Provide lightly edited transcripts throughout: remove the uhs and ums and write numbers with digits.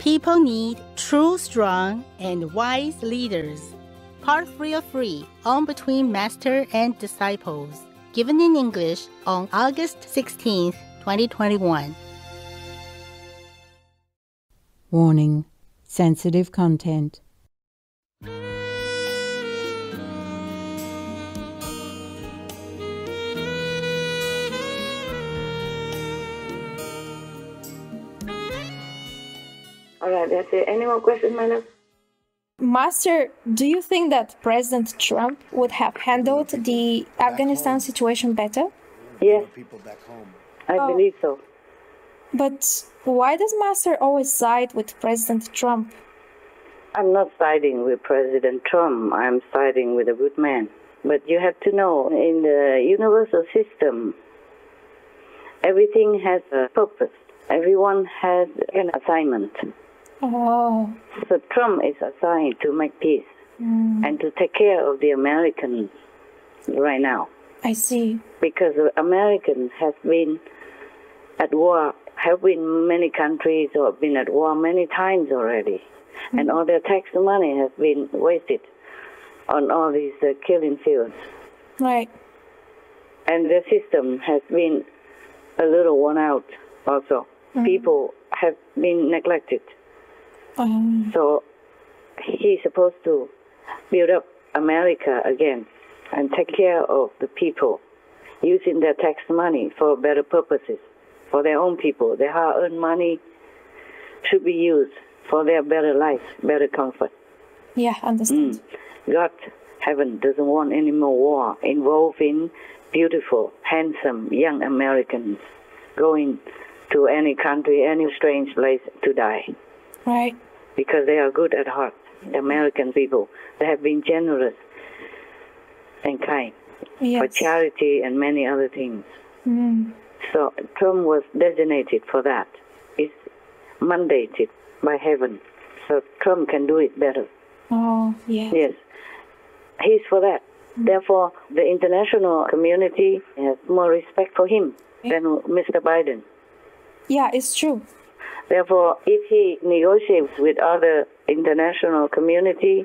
People need true, strong, and wise leaders. Part 3 of 3 on Between Master and Disciples, given in English on August 16th, 2021. Warning: sensitive content. All right, that's it. Any more questions, my love? Master, do you think that President Trump would have handled the Afghanistan situation better? Yes, I believe so. But why does Master always side with President Trump? I'm not siding with President Trump. I'm siding with a good man. But you have to know, in the universal system, everything has a purpose. Everyone has an assignment. Oh. So Trump is assigned to make peace and to take care of the Americans right now. I see. Because the Americans have been at war, have been many countries or been at war many times already. And all their tax money has been wasted on all these killing fields. Right. And the system has been a little worn out also. People have been neglected. So he's supposed to build up America again and take care of the people, using their tax money for better purposes, for their own people. Their hard-earned money should be used for their better life, better comfort. Yeah, understand. God, heaven, doesn't want any more war involving beautiful, handsome, young Americans going to any country, any strange place to die. Right. Because they are good at heart, the American people. They have been generous and kind for charity and many other things. So Trump was designated for that. It's mandated by heaven. So Trump can do it better. Oh, yes. Yes. He's for that. Therefore, the international community has more respect for him than Mr. Biden. Yeah, it's true. Therefore, if he negotiates with other international community,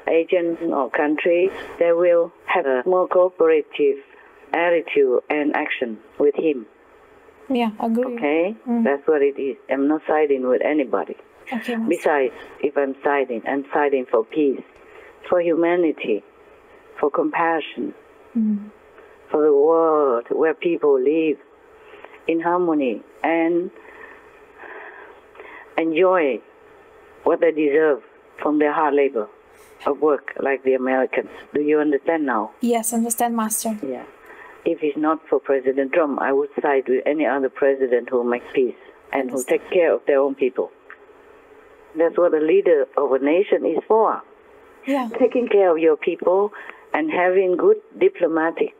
agents or countries, they will have a more cooperative attitude and action with him. Yeah, agree. Okay? That's what it is. I'm not siding with anybody. Okay. Besides, if I'm siding for peace, for humanity, for compassion, for the world where people live in harmony and enjoy what they deserve from their hard labor of work like the Americans. Do you understand now? Yes, understand, Master. Yeah. If it's not for President Trump, I would side with any other president who makes peace and who take care of their own people. That's what a leader of a nation is for. Yeah. Taking care of your people and having good diplomatic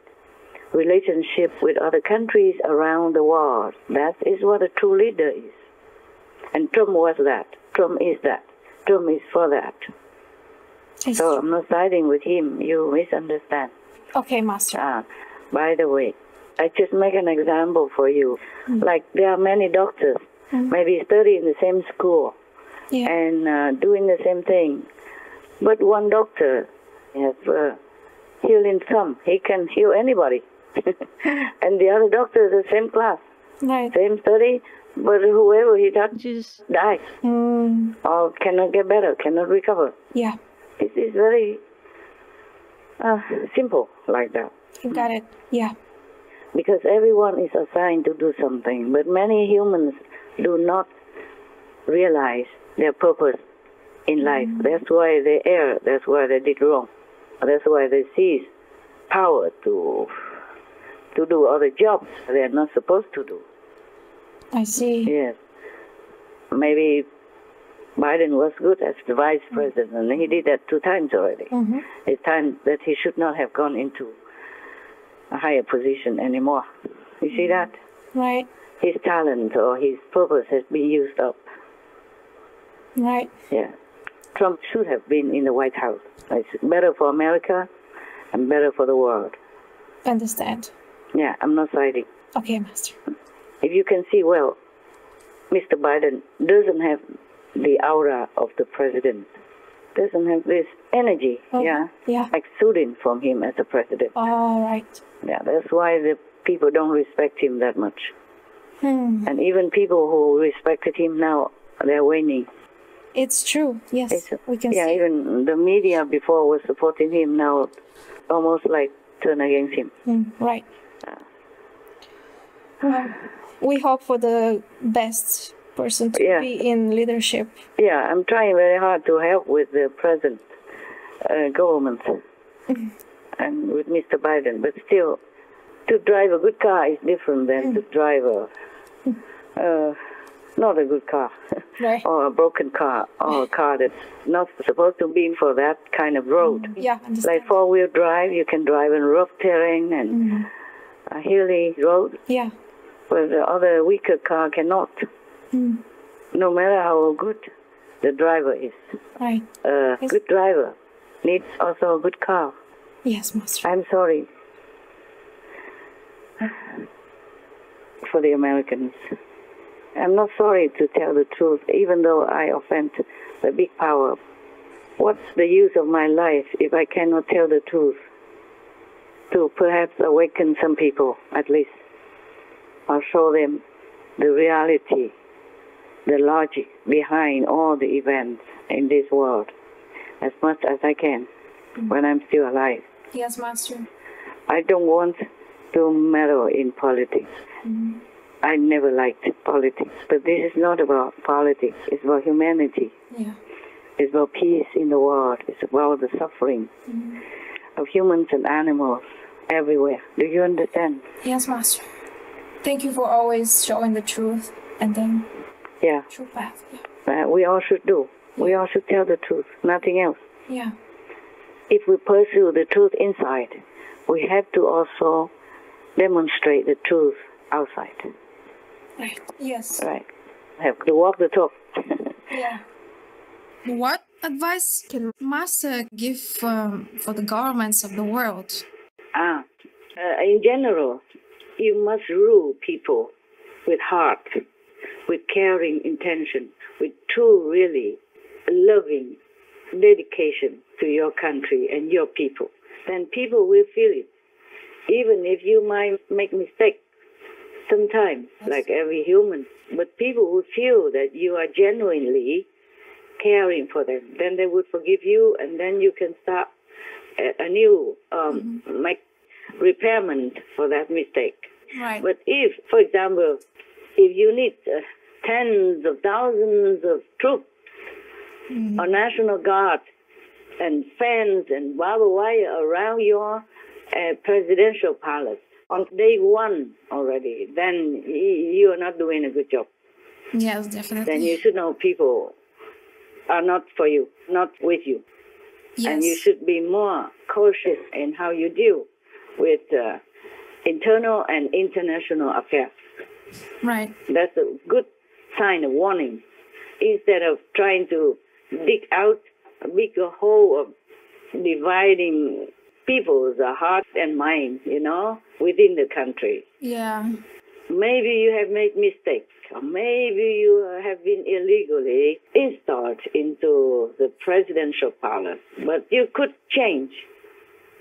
relationship with other countries around the world. That is what a true leader is. And Trump was that. Trump is that. Trump is for that. So I'm not siding with him. You misunderstand. Okay, Master. By the way, I just make an example for you. Like there are many doctors, maybe studying in the same school and doing the same thing. But one doctor has healing some. He can heal anybody. And the other doctor is the same class, same study, but whoever he touches dies or cannot get better, cannot recover. Yeah. It is very simple like that. You got it. Yeah. Because everyone is assigned to do something, but many humans do not realize their purpose in life. That's why they err. That's why they did wrong. That's why they seize power to do other jobs they are not supposed to do. I see. Yes. Maybe Biden was good as the vice president, and he did that 2 times already. It's time that he should not have gone into a higher position anymore. You see that? Right. His talent or his purpose has been used up. Right. Yeah. Trump should have been in the White House. It's better for America and better for the world. Understand. Yeah, I'm not siding. Okay, Master. If you can see well, Mr. Biden doesn't have the aura of the president. Doesn't have this energy, exuding from him as a president. All right. Yeah, that's why the people don't respect him that much. And even people who respected him now, they're waning. It's true. Yes, we can see. Yeah, even the media before was supporting him, now almost like turn against him. Right. We hope for the best person to be in leadership. Yeah, I'm trying very hard to help with the present government and with Mr. Biden, but still, to drive a good car is different than to drive not a good car, right. or a broken car, or a car that's not supposed to be for that kind of road. Yeah, understand. Like four-wheel drive, you can drive in rough terrain and a hilly road. Yeah. But the other weaker car cannot. No matter how good the driver is. Right. A good driver needs also a good car. Yes, Master. I'm sorry for the Americans. I'm not sorry to tell the truth, even though I offend the big power. What's the use of my life if I cannot tell the truth? To perhaps awaken some people, at least. Or show them the reality, the logic behind all the events in this world, as much as I can, when I'm still alive. Yes, Master. I don't want to meddle in politics. I never liked politics, but this is not about politics. It's about humanity. Yeah. It's about peace in the world. It's about the suffering of humans and animals everywhere. Do you understand? Yes, Master. Thank you for always showing the truth and then true path. Yeah. We all should do. We all should tell the truth, nothing else. Yeah. If we pursue the truth inside, we have to also demonstrate the truth outside. Right. Yes. Right. Have to walk the talk. Yeah. What advice can Master give for the governments of the world? In general, you must rule people with heart, with caring intention, with true, really loving dedication to your country and your people. Then people will feel it. Even if you might make mistakes sometimes, like every human, but people will feel that you are genuinely caring for them. Then they will forgive you, and then you can start a new make repairment for that mistake. Right. But if, for example, if you need tens of thousands of troops or National Guard and fence and barbed wire around your presidential palace on day one already, then you are not doing a good job. Yes, definitely. Then you should know people are not for you, not with you. Yes. And you should be more cautious in how you deal with internal and international affairs. Right. That's a good sign of warning. Instead of trying to dig out a bigger hole of dividing people's hearts and minds, within the country. Yeah. Maybe you have made mistakes, or maybe you have been illegally installed into the presidential palace, but you could change.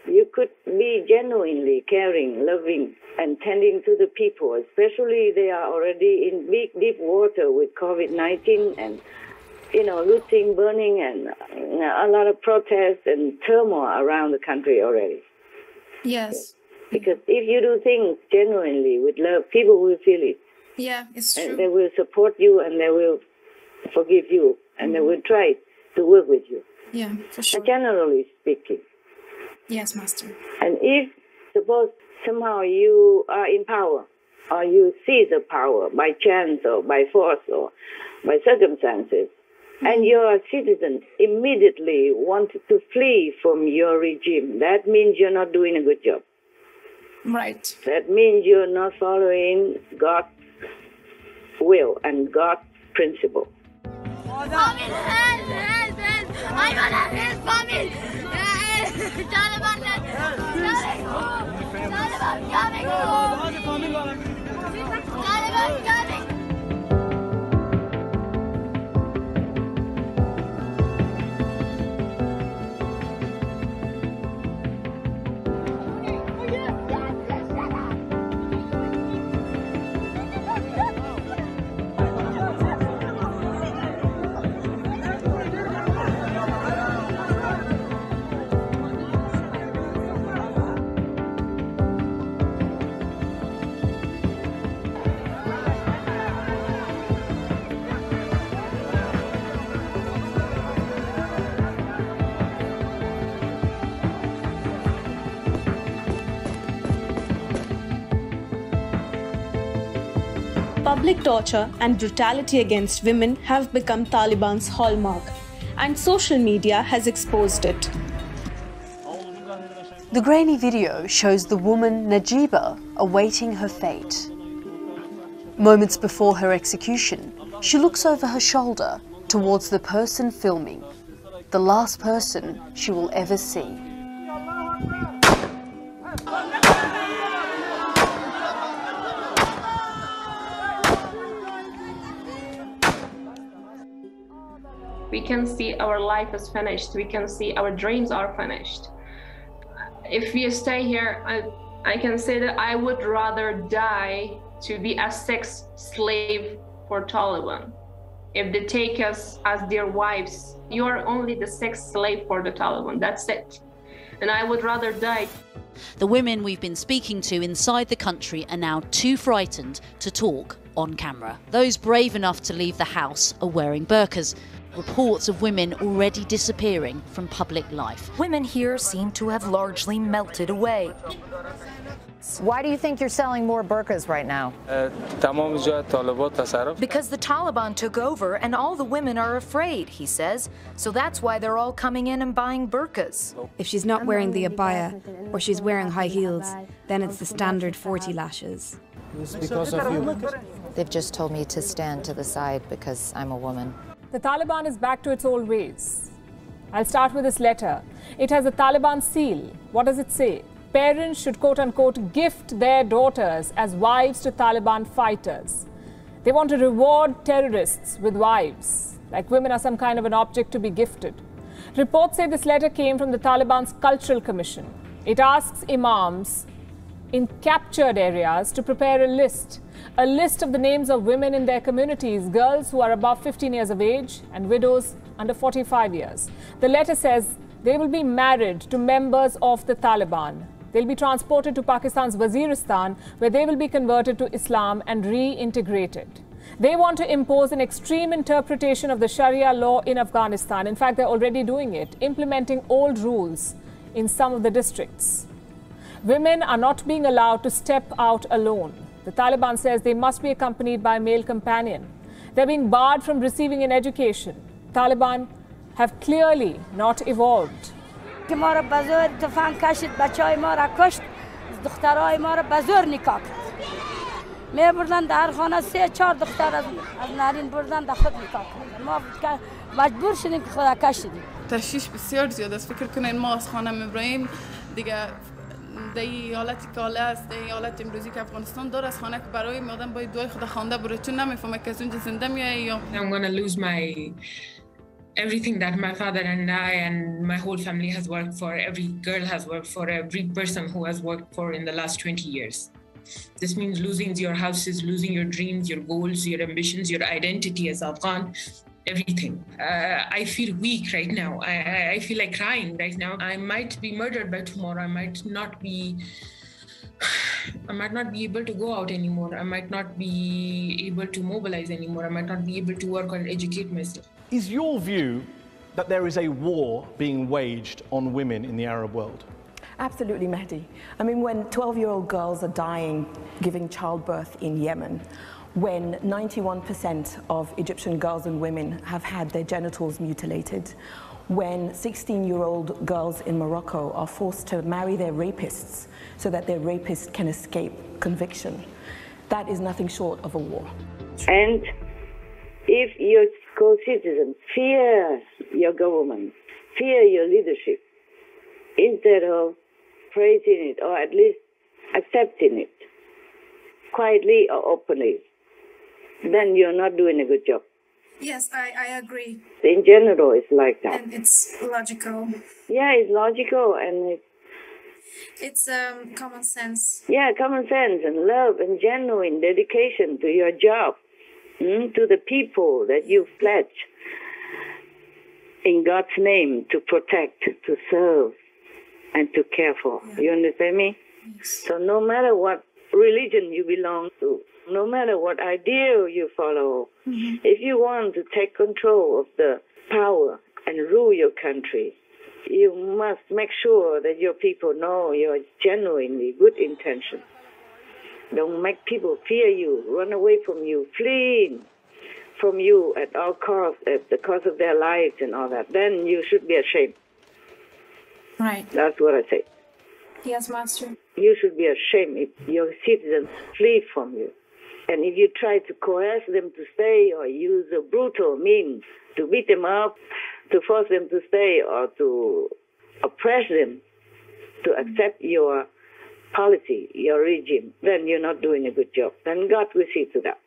You could be genuinely caring, loving, and tending to the people, especially they are already in big, deep water with COVID-19 and, looting, burning, and a lot of protests and turmoil around the country already. Yes. Because if you do things genuinely with love, people will feel it. Yeah, it's true. And they will support you, and they will forgive you, and they will try to work with you. Yeah, for sure. Generally speaking. Yes, Master. And if, suppose, somehow you are in power, or you seize the power by chance or by force or by circumstances, and your citizens immediately want to flee from your regime, that means you're not doing a good job. Right. That means you're not following God's will and God's principle. Public torture and brutality against women have become Taliban's hallmark, and social media has exposed it. The grainy video shows the woman Najiba awaiting her fate. Moments before her execution, she looks over her shoulder towards the person filming, the last person she will ever see. We can see our life is finished. We can see our dreams are finished. If we stay here, I can say that I would rather die to be a sex slave for Taliban. If they take us as their wives, you are only the sex slave for the Taliban. That's it. And I would rather die. The women we've been speaking to inside the country are now too frightened to talk on camera. Those brave enough to leave the house are wearing burqas. Reports of women already disappearing from public life. Women here seem to have largely melted away. Why do you think you're selling more burqas right now? Because the Taliban took over and all the women are afraid, he says. So that's why they're all coming in and buying burqas. If she's not wearing the abaya or she's wearing high heels, then it's the standard 40 lashes. It's because of you. They've just told me to stand to the side because I'm a woman. The Taliban is back to its old ways. I'll start with this letter. It has a Taliban seal. What does it say? Parents should quote-unquote gift their daughters as wives to Taliban fighters. They want to reward terrorists with wives, like women are some kind of an object to be gifted. Reports say this letter came from the Taliban's Cultural Commission. It asks imams in captured areas to prepare a list of the names of women in their communities, girls who are above 15 years of age and widows under 45 years. The letter says they will be married to members of the Taliban. They'll be transported to Pakistan's Waziristan, where they will be converted to Islam and reintegrated. They want to impose an extreme interpretation of the Sharia law in Afghanistan. In fact, they're already doing it, implementing old rules in some of the districts. Women are not being allowed to step out alone. The Taliban says they must be accompanied by a male companion. They're being barred from receiving an education. Taliban have clearly not evolved. دی حالتی که حاله است دی حالت امروزی که افغانستان داره از خانه که برای آدم باید دعای خدا خوانده بره چون نمیفهمه که از اونجا زنده میایه یا I'm going to lose my everything that my father and I and my whole family has worked for, every girl has worked for, every person who has worked for in the last 20 years. This means losing your houses, losing your dreams, your goals, your ambitions, your identity as Afghan. Everything. I feel weak right now. I feel like crying right now. I might be murdered by tomorrow. I might not be able to go out anymore. I might not be able to mobilize anymore. I might not be able to work or educate myself. Is your view that there is a war being waged on women in the Arab world? Absolutely, Mehdi. I mean, when 12-year-old girls are dying, giving childbirth in Yemen, when 91% of Egyptian girls and women have had their genitals mutilated, when 16-year-old girls in Morocco are forced to marry their rapists so that their rapist can escape conviction, that is nothing short of a war. And if your co-citizens fear your government, fear your leadership, instead of praising it or at least accepting it, quietly or openly, then you're not doing a good job. Yes, I agree. In general, it's like that. And it's logical. Yeah, it's logical and it's common sense. Yeah, common sense and love and genuine dedication to your job, to the people that you pledge in God's name to protect, to serve, and to care for. Yeah. You understand me? Yes. So no matter what religion you belong to, no matter what ideal you follow, if you want to take control of the power and rule your country, you must make sure that your people know your genuinely good intention. Don't make people fear you, run away from you, flee from you at all costs, at the cost of their lives and all that. Then you should be ashamed. Right. That's what I say. Yes, Master. You should be ashamed if your citizens flee from you. And if you try to coerce them to stay or use a brutal means to beat them up, to force them to stay or to oppress them, to accept your policy, your regime, then you're not doing a good job. Then God will see to that.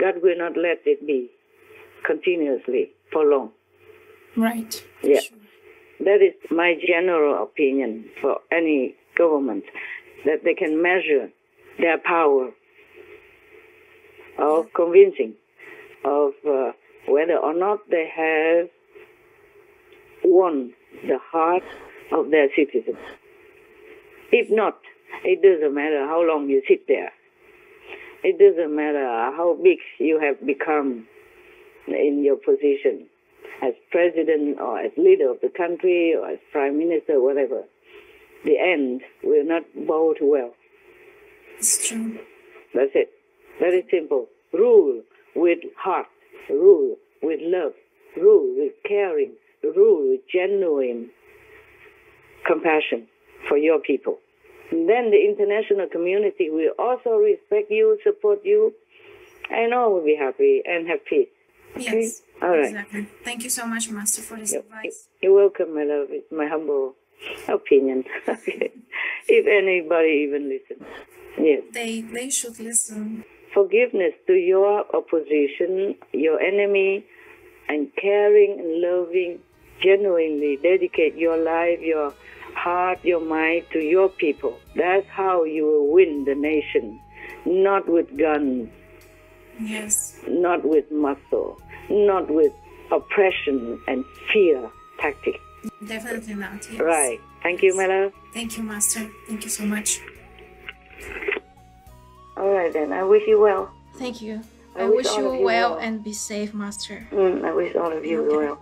God will not let it be continuously for long. Right. Yeah. That is my general opinion for any government, that they can measure their power of convincing of whether or not they have won the heart of their citizens. If not, it doesn't matter how long you sit there. It doesn't matter how big you have become in your position as president or as leader of the country or as prime minister, whatever. The end will not bode well. It's true. That's it. Very simple. Rule with heart. Rule with love. Rule with caring. Rule with genuine compassion for your people. And then the international community will also respect you, support you, and all will be happy and have peace. Okay? Yes, all right. Exactly. Thank you so much, Master, for this advice. You're welcome, my love. It's my humble opinion. Okay. If anybody even listens. Yes. They should listen. Forgiveness to your opposition, your enemy, and caring and loving, genuinely dedicate your life, your heart, your mind to your people. That's how you will win the nation. Not with guns. Yes. Not with muscle. Not with oppression and fear tactics. Definitely not. Yes. Right. Thank you, my love. Thank you, Master. Thank you so much. All right, then. I wish you well. Thank you. I wish you well and be safe, Master. I wish all of you well.